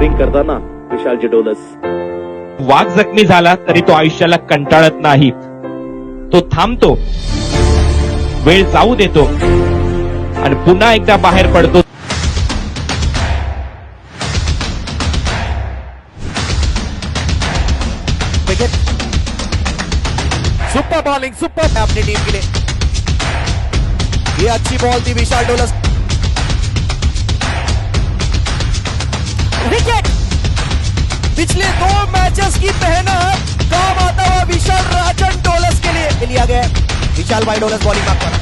Scoring करताना विशालजी डोलस. वाघ जखमी झाला तरी तो आयुष्याला कंटाळत नाही. तो थांबतो, वेळ जाऊ देतो आणि पुन्हा एकदा बाहेर पडतो. विकेट. सुपर बॉलिंग, सुपर अपनी टीम के लिए. ये अच्छी बॉल थी विशाल डोलस. विकेट. पिछले 2 मैचेस की मेहनत काम आता हुआ विशाल राजन डोलस के लिए लिया गया. विशाल भाई डोलस बॉलिंग मार कर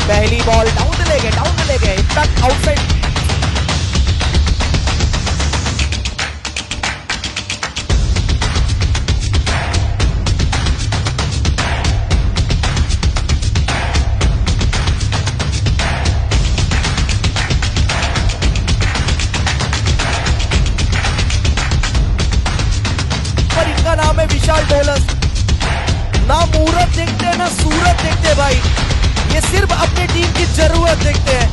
पहली बॉल डाउन ले गए इम्पैक्ट आउटसाइड. पर इनका नाम है विशाल डोलस. ना मुहूर्त देखते हैं ना सूरत देखते भाई. ये सिर्फ अपनी टीम की जरूरत देखते हैं.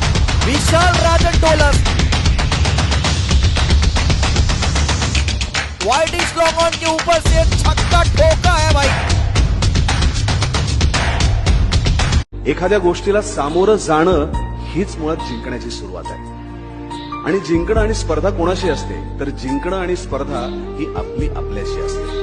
विशाल राजन डोलस वाइड लॉन्ग ऑन के ऊपर से छक्का ठोका है भाई. एखाद्या गोष्टीला सामोरं जाणं हीच मुळात जिंकण्याची सुरुवात आहे. आणि जिंकणं आणि स्पर्धा कोणाशी असते तर जिंकणं आणि स्पर्धा ही आपली आपल्याशी असते.